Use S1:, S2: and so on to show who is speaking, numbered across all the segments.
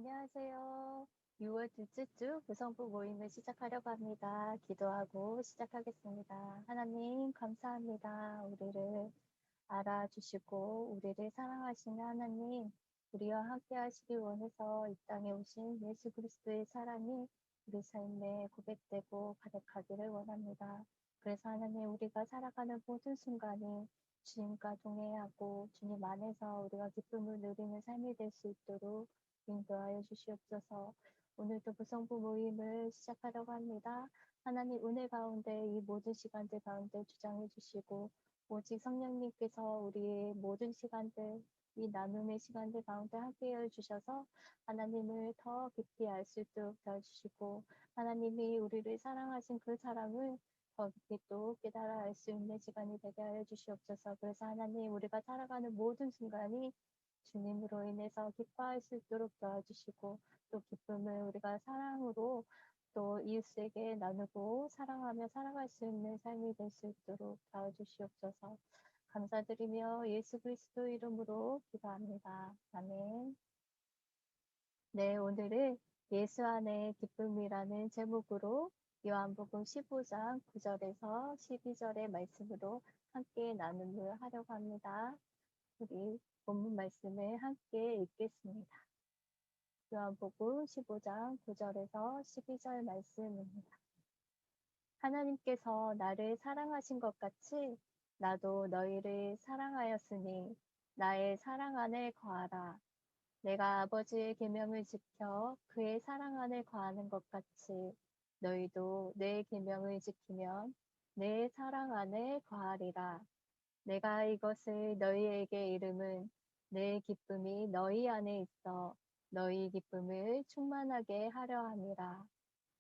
S1: 안녕하세요. 6월 둘째 주 구성부 모임을 시작하려고 합니다. 기도하고 시작하겠습니다. 하나님, 감사합니다. 우리를 알아주시고, 우리를 사랑하시는 하나님, 우리와 함께 하시기 원해서 이 땅에 오신 예수 그리스도의 사랑이 우리 삶에 고백되고 가득하기를 원합니다. 그래서 하나님, 우리가 살아가는 모든 순간이 주님과 동행하고 주님 안에서 우리가 기쁨을 누리는 삶이 될 수 있도록 인도하여 주시옵소서. 오늘도 구성부 모임을 시작하려고 합니다. 하나님 은혜 가운데 이 모든 시간들 가운데 주장해 주시고 오직 성령님께서 우리의 모든 시간들 이 나눔의 시간들 가운데 함께해 주셔서 하나님을 더 깊이 알 수 있도록 도와주시고 하나님이 우리를 사랑하신 그 사랑을 더 깊이 또 깨달아 알 수 있는 시간이 되게 하여 주시옵소서. 그래서 하나님 우리가 살아가는 모든 순간이 주님으로 인해서 기뻐할 수 있도록 도와주시고 또 기쁨을 우리가 사랑으로 또 이웃에게 나누고 사랑하며 살아갈 수 있는 삶이 될 수 있도록 도와주시옵소서. 감사드리며 예수 그리스도 이름으로 기도합니다. 아멘. 네, 오늘은 예수 안에 기쁨이라는 제목으로 요한복음 15장 9절에서 12절의 말씀으로 함께 나눔을 하려고 합니다. 우리 본문 말씀을 함께 읽겠습니다. 요한복음 15장 9절에서 12절 말씀입니다. 하나님께서 나를 사랑하신 것 같이 나도 너희를 사랑하였으니 나의 사랑 안에 거하라. 내가 아버지의 계명을 지켜 그의 사랑 안에 거하는 것 같이 너희도 내 계명을 지키면 내 사랑 안에 거하리라. 내가 이것을 너희에게 이름은 내 기쁨이 너희 안에 있어 너희 기쁨을 충만하게 하려 함이라.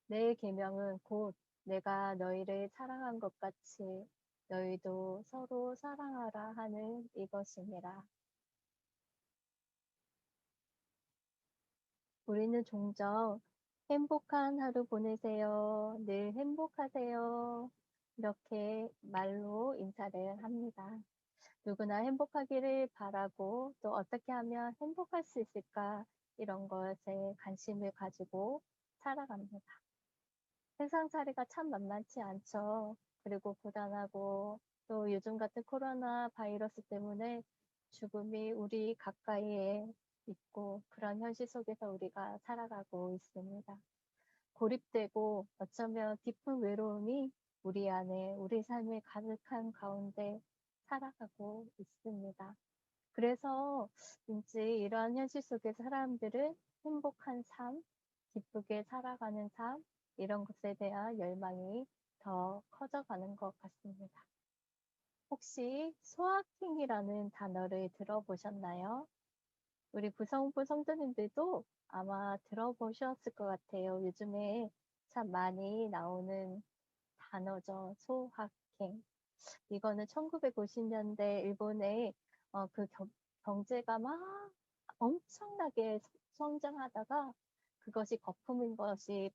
S1: 내 계명은 곧 내가 너희를 사랑한 것 같이 너희도 서로 사랑하라 하는 이것이니라. 우리는 종종 행복한 하루 보내세요. 늘 행복하세요. 이렇게 말로 인사를 합니다. 누구나 행복하기를 바라고 또 어떻게 하면 행복할 수 있을까 이런 것에 관심을 가지고 살아갑니다. 세상살이가 참 만만치 않죠. 그리고 고단하고 또 요즘 같은 코로나 바이러스 때문에 죽음이 우리 가까이에 있고 그런 현실 속에서 우리가 살아가고 있습니다. 고립되고 어쩌면 깊은 외로움이 우리 안에 우리 삶의 가득한 가운데 살아가고 있습니다. 그래서 왠지 이러한 현실 속의 사람들은 행복한 삶, 기쁘게 살아가는 삶, 이런 것에 대한 열망이 더 커져가는 것 같습니다. 혹시 소확행이라는 단어를 들어보셨나요? 우리 구성부 성도님들도 아마 들어보셨을 것 같아요. 요즘에 참 많이 나오는 단어죠. 소확행. 이거는 1950년대 일본의 그 경제가 막 엄청나게 성장하다가 그것이 거품인 것이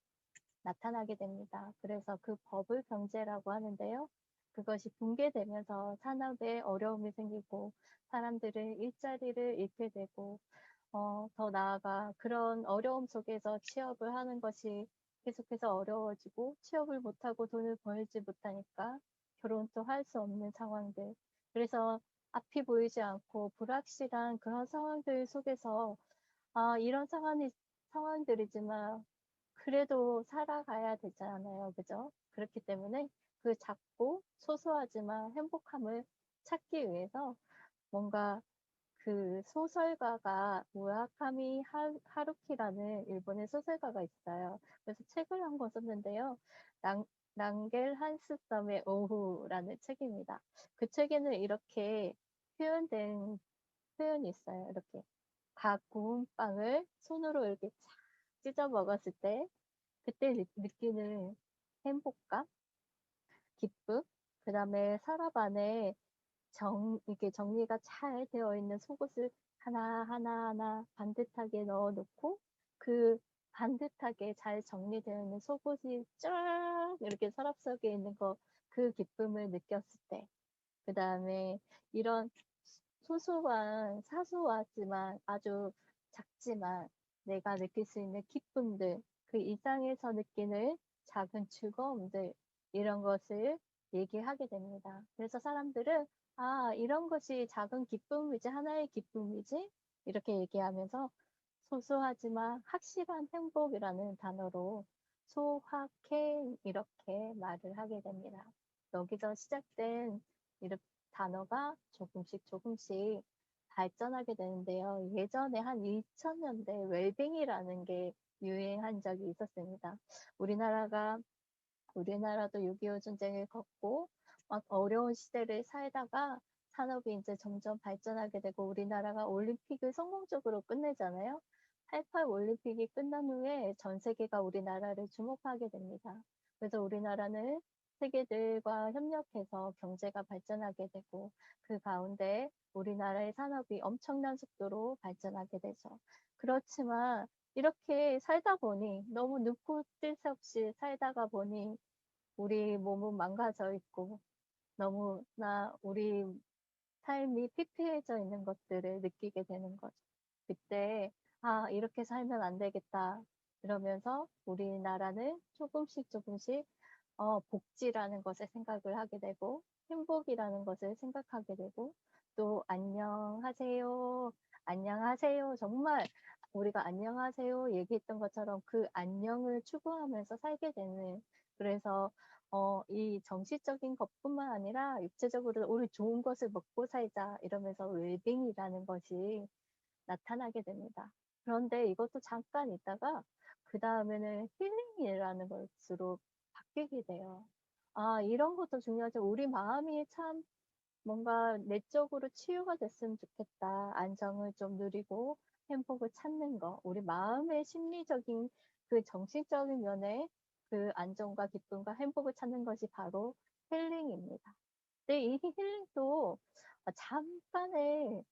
S1: 나타나게 됩니다. 그래서 그 버블 경제라고 하는데요. 그것이 붕괴되면서 산업에 어려움이 생기고 사람들은 일자리를 잃게 되고 더 나아가 그런 어려움 속에서 취업을 하는 것이 계속해서 어려워지고 취업을 못하고 돈을 벌지 못하니까 결혼도 할 수 없는 상황들. 그래서 앞이 보이지 않고 불확실한 그런 상황들 속에서 이런 상황들이지만 그래도 살아가야 되잖아요. 그죠? 그렇기 때문에 그 작고 소소하지만 행복함을 찾기 위해서 뭔가 그 소설가가 무라카미 하루키라는 일본의 소설가가 있어요. 그래서 책을 한 권 썼는데요. 랑겔 한스섬의 오후라는 책입니다. 그 책에는 이렇게 표현된 표현이 있어요. 이렇게 갓 구운 빵을 손으로 이렇게 착 찢어 먹었을 때 그때 느끼는 행복감, 기쁨, 그 다음에 서랍 안에 이렇게 정리가 잘 되어 있는 속옷을 하나 반듯하게 넣어 놓고 그 반듯하게 잘 정리되어 있는 속옷이 쫙 이렇게 서랍 속에 있는 그 기쁨을 느꼈을 때, 그 다음에 이런 소소한 사소하지만 아주 작지만 내가 느낄 수 있는 기쁨들, 그 일상에서 느끼는 작은 즐거움들, 이런 것을 얘기하게 됩니다. 그래서 사람들은 아, 이런 것이 작은 기쁨이지, 하나의 기쁨이지, 이렇게 얘기하면서 소소하지만 확실한 행복이라는 단어로 소확행, 이렇게 말을 하게 됩니다. 여기서 시작된 이런 단어가 조금씩 조금씩 발전하게 되는데요. 예전에 한 2000년대 웰빙이라는 게 유행한 적이 있었습니다. 우리나라도 6.25 전쟁을 겪고 막 어려운 시대를 살다가 산업이 이제 점점 발전하게 되고 우리나라가 올림픽을 성공적으로 끝내잖아요. 88 올림픽이 끝난 후에 전 세계가 우리나라를 주목하게 됩니다. 그래서 우리나라는 세계들과 협력해서 경제가 발전하게 되고 그 가운데 우리나라의 산업이 엄청난 속도로 발전하게 되죠. 그렇지만 이렇게 살다 보니 너무 눈코 뜰 새 없이 살다가 보니 우리 몸은 망가져 있고 너무나 우리 삶이 피폐해져 있는 것들을 느끼게 되는 거죠. 그때 아, 이렇게 살면 안 되겠다. 이러면서 우리나라는 조금씩 조금씩 복지라는 것을 생각을 하게 되고 행복이라는 것을 생각하게 되고 또 안녕하세요. 안녕하세요. 정말 우리가 안녕하세요 얘기했던 것처럼 그 안녕을 추구하면서 살게 되는 그래서 이 정신적인 것뿐만 아니라 육체적으로 우리 좋은 것을 먹고 살자 이러면서 웰빙이라는 것이 나타나게 됩니다. 그런데 이것도 잠깐 있다가 그 다음에는 힐링이라는 것으로 바뀌게 돼요. 아, 이런 것도 중요하죠. 우리 마음이 참 뭔가 내적으로 치유가 됐으면 좋겠다. 안정을 좀 누리고 행복을 찾는 거. 우리 마음의 심리적인 그 정신적인 면에 그 안정과 기쁨과 행복을 찾는 것이 바로 힐링입니다. 근데 이 힐링도 잠깐의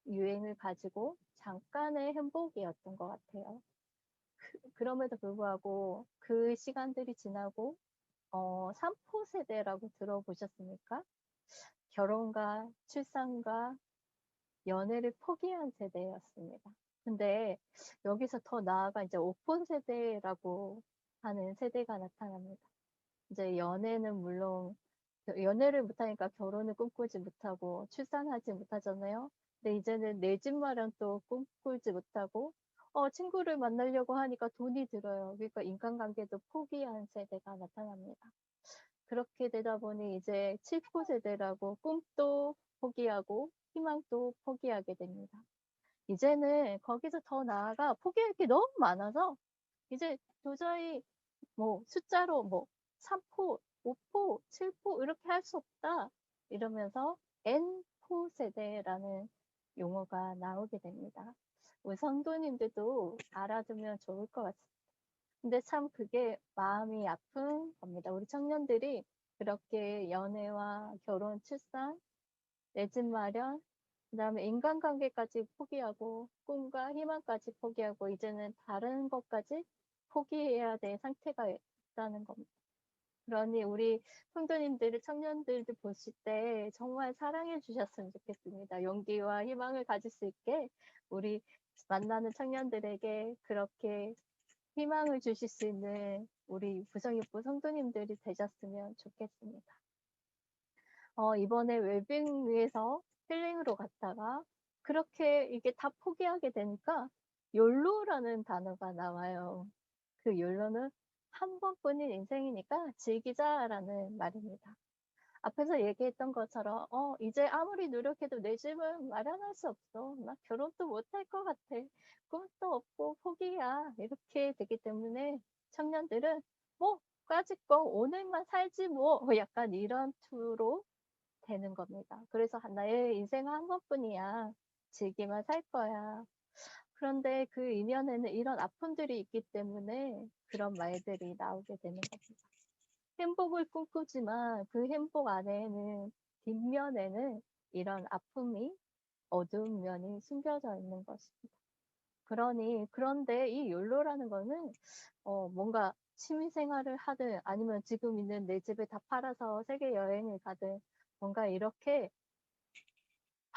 S1: 유행을 가지고 잠깐의 행복이었던 것 같아요. 그럼에도 불구하고 그 시간들이 지나고 3포 세대라고 들어보셨습니까? 결혼과 출산과 연애를 포기한 세대였습니다. 근데 여기서 더 나아가 이제 5포 세대라고 하는 세대가 나타납니다. 이제 연애는 물론 연애를 못하니까 결혼을 꿈꾸지 못하고 출산하지 못하잖아요. 근데 이제는 내 집 마련도 꿈꾸지 못하고 친구를 만나려고 하니까 돈이 들어요. 그러니까 인간관계도 포기한 세대가 나타납니다. 그렇게 되다 보니 이제 7포 세대라고 꿈도 포기하고 희망도 포기하게 됩니다. 이제는 거기서 더 나아가 포기할 게 너무 많아서 이제 도저히 뭐 숫자로 뭐 3포, 5포, 7포 이렇게 할 수 없다. 이러면서 N포 세대라는 용어가 나오게 됩니다. 우리 성도님들도 알아두면 좋을 것 같습니다. 근데 참 그게 마음이 아픈 겁니다. 우리 청년들이 그렇게 연애와 결혼, 출산, 내 집 마련, 그다음에 인간관계까지 포기하고 꿈과 희망까지 포기하고 이제는 다른 것까지 포기해야 될 상태가 있다는 겁니다. 그러니 우리 성도님들, 청년들도 보실 때 정말 사랑해 주셨으면 좋겠습니다. 용기와 희망을 가질 수 있게 우리 만나는 청년들에게 그렇게 희망을 주실 수 있는 우리 부성육부 성도님들이 되셨으면 좋겠습니다. 이번에 웰빙위에서 힐링으로 갔다가 그렇게 이게 다 포기하게 되니까 욜로라는 단어가 나와요. 그 욜로는 한 번뿐인 인생이니까 즐기자라는 말입니다. 앞에서 얘기했던 것처럼 이제 아무리 노력해도 내 집은 마련할 수 없어. 나 결혼도 못할 것 같아. 꿈도 없고 포기야. 이렇게 되기 때문에 청년들은 뭐 까짓거 오늘만 살지 뭐 약간 이런 투로 되는 겁니다. 그래서 나의 인생 한 번뿐이야. 즐기며 살 거야. 그런데 그 이면에는 이런 아픔들이 있기 때문에 그런 말들이 나오게 되는 겁니다. 행복을 꿈꾸지만 그 행복 안에는 뒷면에는 이런 아픔이 어두운 면이 숨겨져 있는 것입니다. 그런데 이 욜로라는 거는 뭔가 취미 생활을 하든 아니면 지금 있는 내 집을 다 팔아서 세계 여행을 가든 뭔가 이렇게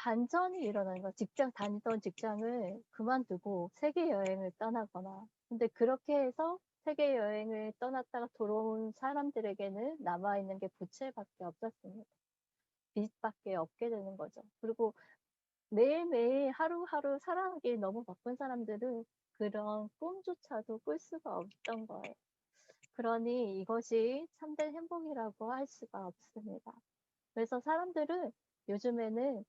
S1: 반전이 일어나는 거야. 다니던 직장을 그만두고 세계 여행을 떠나거나. 근데 그렇게 해서 세계 여행을 떠났다가 돌아온 사람들에게는 남아 있는 게 부채밖에 없었습니다. 빚밖에 없게 되는 거죠. 그리고 매일매일 하루하루 살아가기 너무 바쁜 사람들은 그런 꿈조차도 꿀 수가 없던 거예요. 그러니 이것이 참된 행복이라고 할 수가 없습니다. 그래서 사람들은 요즘에는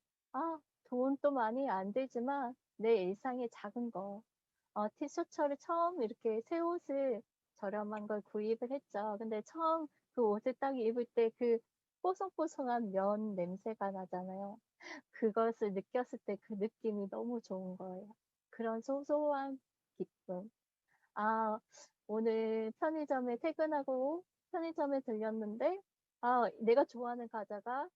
S1: 돈도 많이 안 들지만 내 일상의 작은 거, 티셔츠를 처음 이렇게 새 옷을 저렴한 걸 구입을 했죠. 근데 처음 그 옷을 딱 입을 때 그 뽀송뽀송한 면 냄새가 나잖아요. 그것을 느꼈을 때 그 느낌이 너무 좋은 거예요. 그런 소소한 기쁨. 아, 오늘 편의점에 퇴근하고 편의점에 들렸는데, 내가 좋아하는 과자가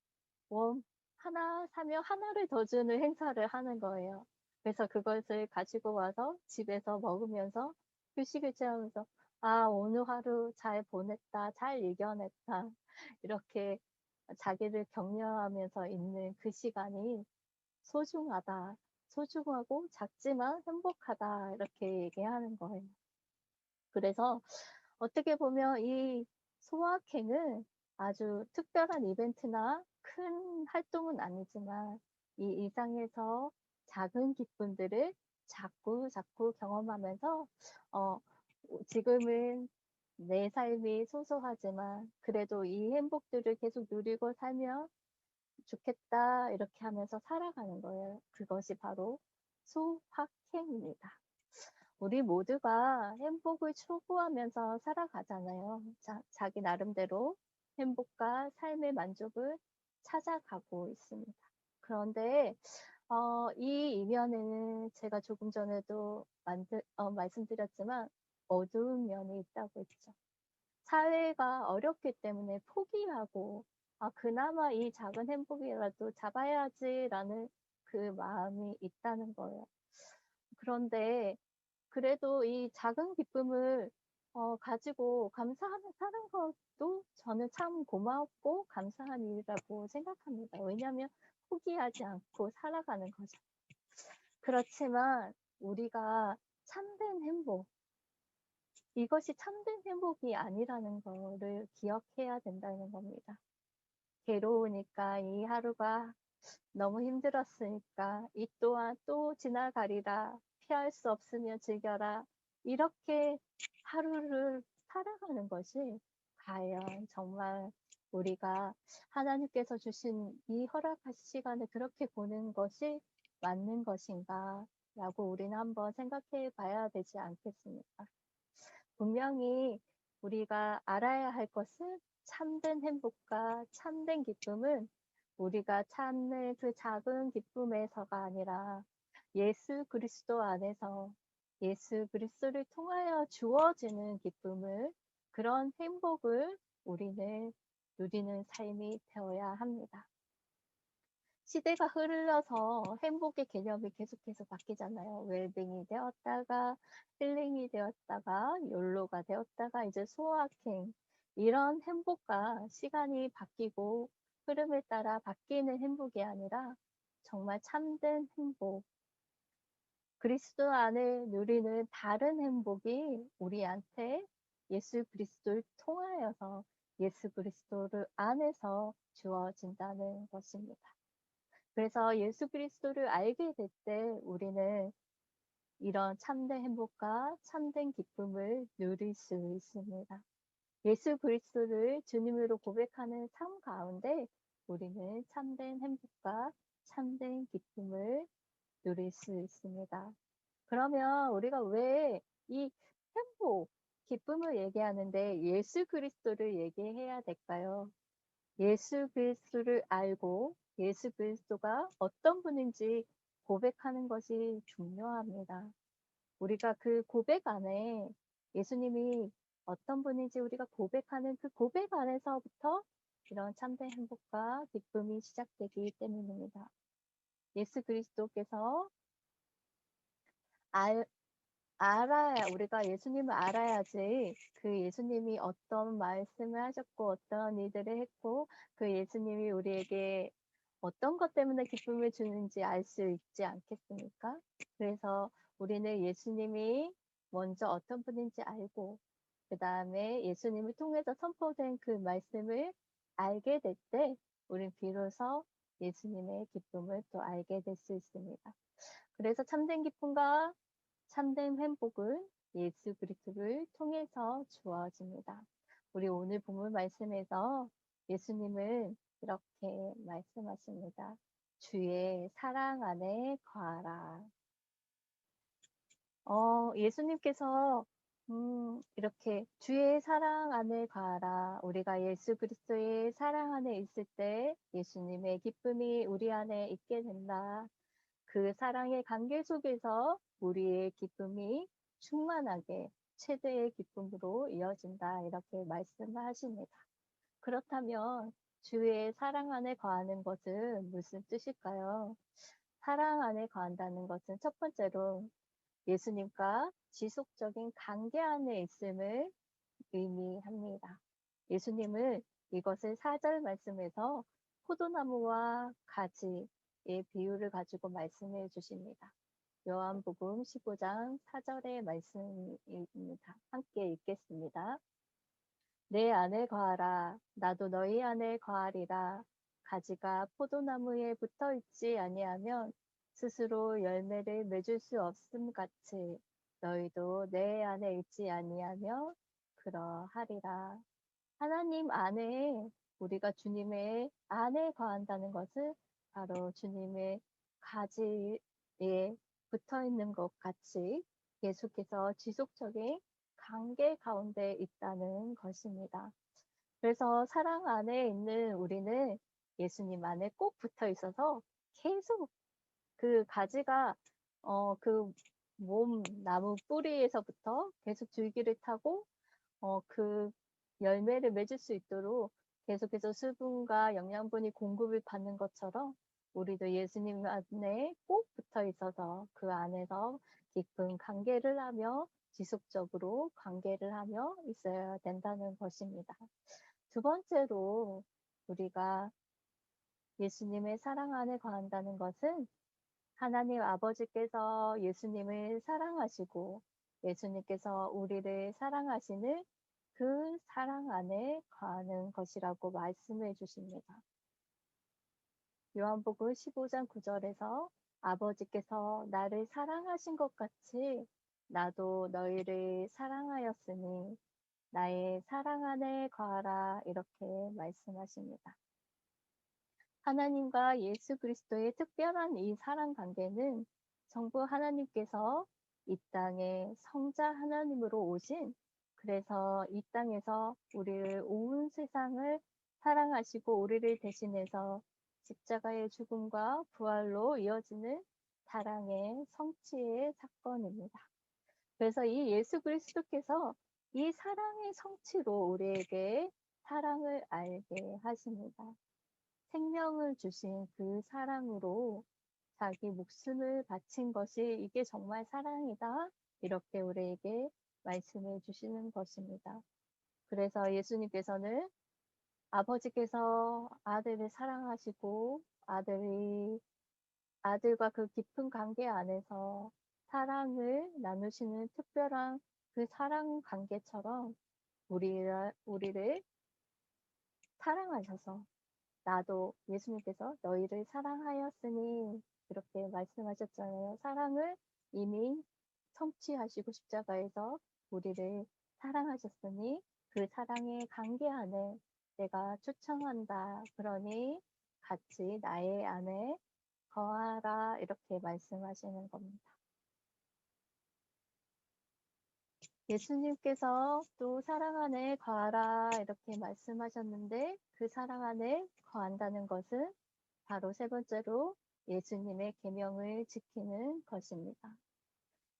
S1: 하나 사면 하나를 더 주는 행사를 하는 거예요. 그래서 그것을 가지고 와서 집에서 먹으면서 휴식을 취하면서, 오늘 하루 잘 보냈다, 잘 이겨냈다. 이렇게 자기를 격려하면서 있는 그 시간이 소중하다. 소중하고 작지만 행복하다. 이렇게 얘기하는 거예요. 그래서 어떻게 보면 이 소확행은 아주 특별한 이벤트나 큰 활동은 아니지만 이 일상에서 작은 기쁨들을 자꾸 경험하면서 어, 지금은 내 삶이 소소하지만 그래도 이 행복들을 계속 누리고 살면 좋겠다 이렇게 하면서 살아가는 거예요. 그것이 바로 소확행입니다. 우리 모두가 행복을 추구하면서 살아가잖아요. 자기 나름대로 행복과 삶의 만족을 찾아가고 있습니다. 그런데 이 이면에는 제가 조금 전에도 말씀드렸지만 어두운 면이 있다고 했죠. 사회가 어렵기 때문에 포기하고 그나마 이 작은 행복이라도 잡아야지라는 그 마음이 있다는 거예요. 그런데 그래도 이 작은 기쁨을 가지고 감사하며 사는 것도 저는 참 고맙고 감사한 일이라고 생각합니다. 왜냐하면 포기하지 않고 살아가는 거죠. 그렇지만 우리가 참된 행복, 이것이 참된 행복이 아니라는 거를 기억해야 된다는 겁니다. 괴로우니까 이 하루가 너무 힘들었으니까 이 또한 또 지나가리라. 피할 수 없으면 즐겨라. 이렇게 하루를 살아가는 것이 과연 정말 우리가 하나님께서 주신 이 허락하신 시간을 그렇게 보는 것이 맞는 것인가? 라고 우리는 한번 생각해 봐야 되지 않겠습니까? 분명히 우리가 알아야 할 것은 참된 행복과 참된 기쁨은 우리가 찾는 그 작은 기쁨에서가 아니라 예수 그리스도 안에서 예수 그리스도를 통하여 주어지는 기쁨을, 그런 행복을 우리는 누리는 삶이 되어야 합니다. 시대가 흘러서 행복의 개념이 계속해서 바뀌잖아요. 웰빙이 되었다가 힐링이 되었다가 욜로가 되었다가 이제 소확행, 이런 행복과 시간이 바뀌고 흐름에 따라 바뀌는 행복이 아니라 정말 참된 행복, 그리스도 안에 누리는 다른 행복이 우리한테 예수 그리스도를 통하여서 예수 그리스도를 안에서 주어진다는 것입니다. 그래서 예수 그리스도를 알게 될 때 우리는 이런 참된 행복과 참된 기쁨을 누릴 수 있습니다. 예수 그리스도를 주님으로 고백하는 삶 가운데 우리는 참된 행복과 참된 기쁨을 누릴 수 있습니다. 그러면 우리가 왜 이 행복, 기쁨을 얘기하는데 예수 그리스도를 얘기해야 될까요? 예수 그리스도를 알고 예수 그리스도가 어떤 분인지 고백하는 것이 중요합니다. 우리가 그 고백 안에 예수님이 어떤 분인지 우리가 고백하는 그 고백 안에서부터 이런 참된 행복과 기쁨이 시작되기 때문입니다. 예수 그리스도께서 우리가 예수님을 알아야지 그 예수님이 어떤 말씀을 하셨고 어떤 일들을 했고 그 예수님이 우리에게 어떤 것 때문에 기쁨을 주는지 알 수 있지 않겠습니까? 그래서 우리는 예수님이 먼저 어떤 분인지 알고 그다음에 예수님을 통해서 선포된 그 말씀을 알게 될 때 우린 비로소 예수님의 기쁨을 또 알게 될 수 있습니다. 그래서 참된 기쁨과 참된 행복은 예수 그리스도를 통해서 주어집니다. 우리 오늘 본문 말씀에서 예수님은 이렇게 말씀하십니다. 주의 사랑 안에 거하라. 예수님께서 이렇게 주의 사랑 안에 거하라. 우리가 예수 그리스도의 사랑 안에 있을 때 예수님의 기쁨이 우리 안에 있게 된다. 그 사랑의 관계 속에서 우리의 기쁨이 충만하게 최대의 기쁨으로 이어진다. 이렇게 말씀하십니다. 그렇다면 주의 사랑 안에 거하는 것은 무슨 뜻일까요? 사랑 안에 거한다는 것은 첫 번째로 예수님과 지속적인 관계 안에 있음을 의미합니다. 예수님은 이것을 4절 말씀에서 포도나무와 가지의 비유를 가지고 말씀해 주십니다. 요한복음 15장 4절의 말씀입니다. 함께 읽겠습니다. 내 안에 거하라. 나도 너희 안에 거하리라. 가지가 포도나무에 붙어 있지 아니하면 스스로 열매를 맺을 수 없음 같이 너희도 내 안에 있지 아니하며 그러하리라. 하나님 안에 우리가 주님의 안에 거한다는 것은 바로 주님의 가지에 붙어 있는 것 같이 계속해서 지속적인 관계 가운데 있다는 것입니다. 그래서 사랑 안에 있는 우리는 예수님 안에 꼭 붙어 있어서 계속 그 가지가 그 나무 뿌리에서부터 계속 줄기를 타고 그 열매를 맺을 수 있도록 계속해서 수분과 영양분이 공급을 받는 것처럼 우리도 예수님 안에 꼭 붙어 있어서 그 안에서 깊은 관계를 하며 지속적으로 관계를 하며 있어야 된다는 것입니다. 두 번째로 우리가 예수님의 사랑 안에 거한다는 것은 하나님 아버지께서 예수님을 사랑하시고 예수님께서 우리를 사랑하시는 그 사랑 안에 거하는 것이라고 말씀해 주십니다. 요한복음 15장 9절에서 아버지께서 나를 사랑하신 것 같이 나도 너희를 사랑하였으니 나의 사랑 안에 거하라 이렇게 말씀하십니다. 하나님과 예수 그리스도의 특별한 이 사랑 관계는 정부 하나님께서 이 땅에 성자 하나님으로 오신 그래서 이 땅에서 우리를 온 세상을 사랑하시고 우리를 대신해서 십자가의 죽음과 부활로 이어지는 사랑의 성취의 사건입니다. 그래서 이 예수 그리스도께서 이 사랑의 성취로 우리에게 사랑을 알게 하십니다. 생명을 주신 그 사랑으로 자기 목숨을 바친 것이 이게 정말 사랑이다. 이렇게 우리에게 말씀해 주시는 것입니다. 그래서 예수님께서는 아버지께서 아들을 사랑하시고 아들과 그 깊은 관계 안에서 사랑을 나누시는 특별한 그 사랑 관계처럼 우리를 사랑하셔서 나도 예수님께서 너희를 사랑하였으니 이렇게 말씀하셨잖아요. 사랑을 이미 성취하시고 십자가에서 우리를 사랑하셨으니 그 사랑의 관계 안에 내가 초청한다. 그러니 같이 나의 안에 거하라 이렇게 말씀하시는 겁니다. 예수님께서 또 사랑 안에 거하라 이렇게 말씀하셨는데 그 사랑 안에 거한다는 것은 바로 세 번째로 예수님의 계명을 지키는 것입니다.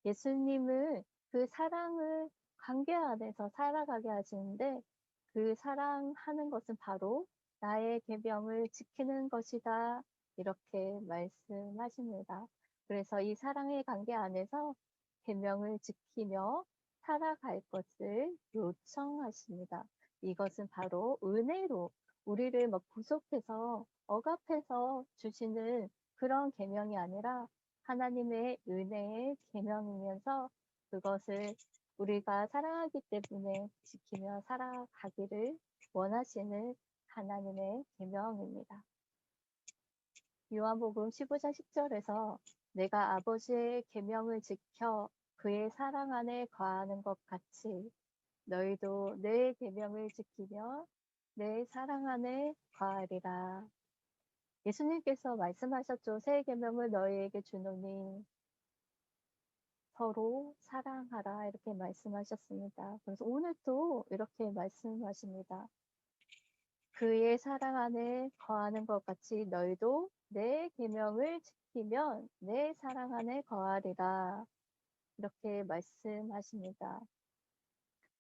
S1: 예수님은 그 사랑을 관계 안에서 살아가게 하시는데 그 사랑하는 것은 바로 나의 계명을 지키는 것이다. 이렇게 말씀하십니다. 그래서 이 사랑의 관계 안에서 계명을 지키며 살아갈 것을 요청하십니다. 이것은 바로 은혜로 우리를 막 구속해서 억압해서 주시는 그런 계명이 아니라 하나님의 은혜의 계명이면서 그것을 우리가 사랑하기 때문에 지키며 살아가기를 원하시는 하나님의 계명입니다. 요한복음 15장 10절에서 내가 아버지의 계명을 지켜 그의 사랑 안에 거하는 것 같이 너희도 내 계명을 지키며 내 사랑 안에 거하리라. 예수님께서 말씀하셨죠. 새 계명을 너희에게 주노니 서로 사랑하라 이렇게 말씀하셨습니다. 그래서 오늘 또 이렇게 말씀하십니다. 그의 사랑 안에 거하는 것 같이 너희도 내 계명을 지키면 내 사랑 안에 거하리라. 이렇게 말씀하십니다.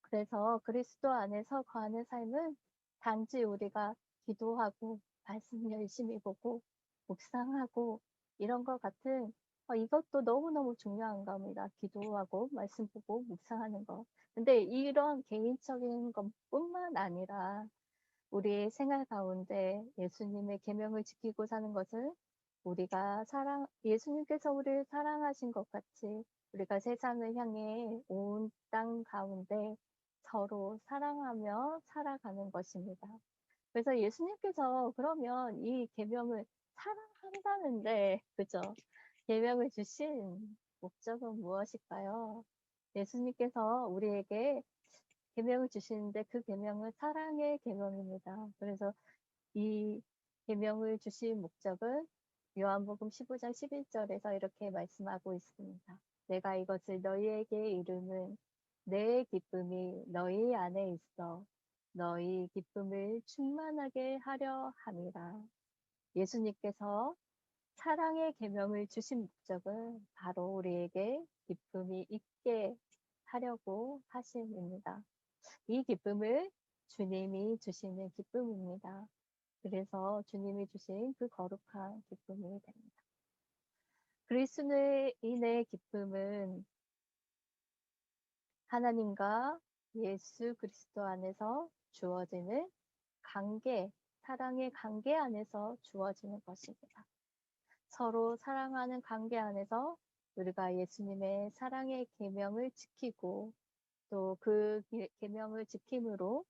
S1: 그래서 그리스도 안에서 거하는 삶은 단지 우리가 기도하고 말씀 열심히 보고 묵상하고 이런 것 같은 이것도 너무너무 중요한 겁니다. 기도하고 말씀 보고 묵상하는 거. 근데 이런 개인적인 것뿐만 아니라 우리의 생활 가운데 예수님의 계명을 지키고 사는 것은 우리가 예수님께서 우리를 사랑하신 것 같이 우리가 세상을 향해 온 땅 가운데 서로 사랑하며 살아가는 것입니다. 그래서 예수님께서 그러면 이 계명을 사랑한다는데, 그죠? 계명을 주신 목적은 무엇일까요? 예수님께서 우리에게 계명을 주시는데 그 계명은 사랑의 계명입니다. 그래서 이 계명을 주신 목적은 요한복음 15장 11절에서 이렇게 말씀하고 있습니다. 내가 이것을 너희에게 이름은 내 기쁨이 너희 안에 있어 너희 기쁨을 충만하게 하려 함이라. 예수님께서 사랑의 계명을 주신 목적은 바로 우리에게 기쁨이 있게 하려고 하심입니다. 이 기쁨을 주님이 주시는 기쁨입니다. 그래서 주님이 주신 그 거룩한 기쁨이 됩니다. 그리스도인의 기쁨은 하나님과 예수 그리스도 안에서 주어지는 관계, 사랑의 관계 안에서 주어지는 것입니다. 서로 사랑하는 관계 안에서 우리가 예수님의 사랑의 계명을 지키고 또 그 계명을 지킴으로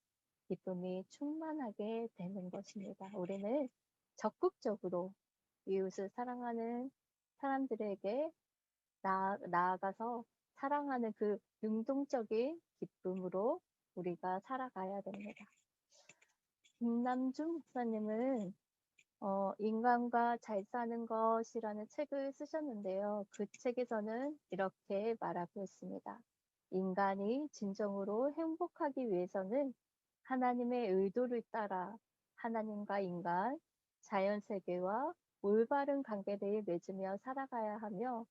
S1: 기쁨이 충만하게 되는 것입니다. 우리는 적극적으로 이웃을 사랑하는 사람들에게 나아가서 사랑하는 그 능동적인 기쁨으로 우리가 살아가야 됩니다. 김남중 목사님은 인간과 잘 사는 것이라는 책을 쓰셨는데요. 그 책에서는 이렇게 말하고 있습니다. 인간이 진정으로 행복하기 위해서는 하나님의 의도를 따라 하나님과 인간, 자연세계와 올바른 관계를 맺으며 살아가야 하며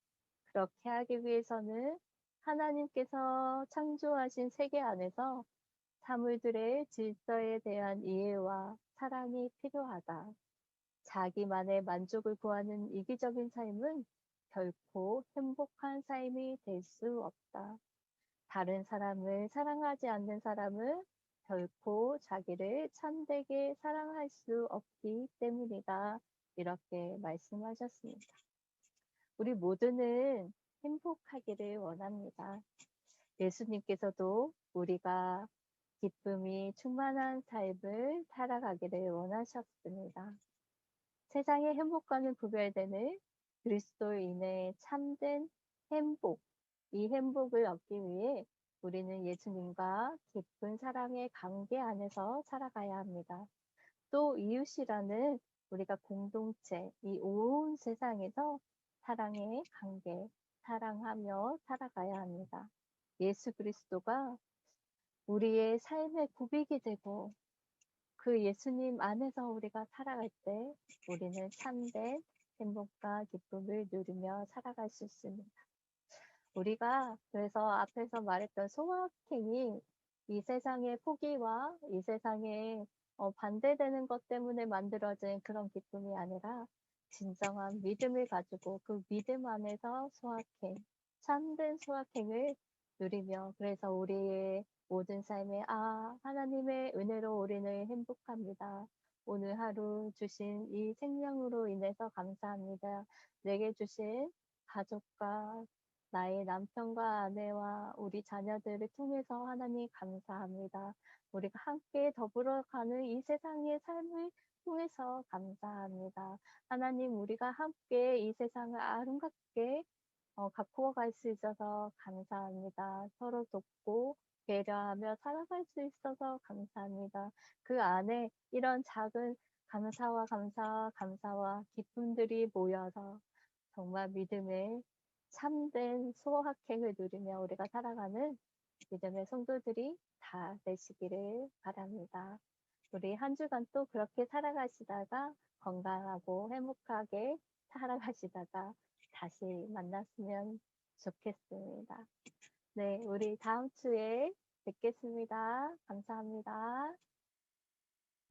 S1: 그렇게 하기 위해서는 하나님께서 창조하신 세계 안에서 사물들의 질서에 대한 이해와 사랑이 필요하다. 자기만의 만족을 구하는 이기적인 삶은 결코 행복한 삶이 될 수 없다. 다른 사람을 사랑하지 않는 사람은 결코 자기를 참되게 사랑할 수 없기 때문이다. 이렇게 말씀하셨습니다. 우리 모두는 행복하기를 원합니다. 예수님께서도 우리가 기쁨이 충만한 삶을 살아가기를 원하셨습니다. 세상의 행복과는 구별되는 그리스도인의 참된 행복, 이 행복을 얻기 위해 우리는 예수님과 깊은 사랑의 관계 안에서 살아가야 합니다. 또 이웃이라는 우리가 공동체, 이 온 세상에서 사랑의 관계, 사랑하며 살아가야 합니다. 예수 그리스도가 우리의 삶의 고백이 되고 그 예수님 안에서 우리가 살아갈 때 우리는 참된 행복과 기쁨을 누리며 살아갈 수 있습니다. 우리가 그래서 앞에서 말했던 소확행이 이 세상의 포기와 이 세상에 반대되는 것 때문에 만들어진 그런 기쁨이 아니라 진정한 믿음을 가지고 그 믿음 안에서 소확행, 참된 소확행을 누리며 그래서 우리의 모든 삶에 하나님의 은혜로 우리는 행복합니다. 오늘 하루 주신 이 생명으로 인해서 감사합니다. 내게 주신 가족과 나의 남편과 아내와 우리 자녀들을 통해서 하나님 감사합니다. 우리가 함께 더불어가는 이 세상의 삶을 통해서 감사합니다. 하나님, 우리가 함께 이 세상을 아름답게 가꾸어 갈 수 있어서 감사합니다. 서로 돕고 배려하며 살아갈 수 있어서 감사합니다. 그 안에 이런 작은 감사와 기쁨들이 모여서 정말 믿음의 참된 소확행을 누리며 우리가 살아가는 믿음의 성도들이 다 되시기를 바랍니다. 우리 한 주간 또 그렇게 살아가시다가 건강하고 행복하게 살아가시다가 다시 만났으면 좋겠습니다. 네, 우리 다음 주에 뵙겠습니다. 감사합니다.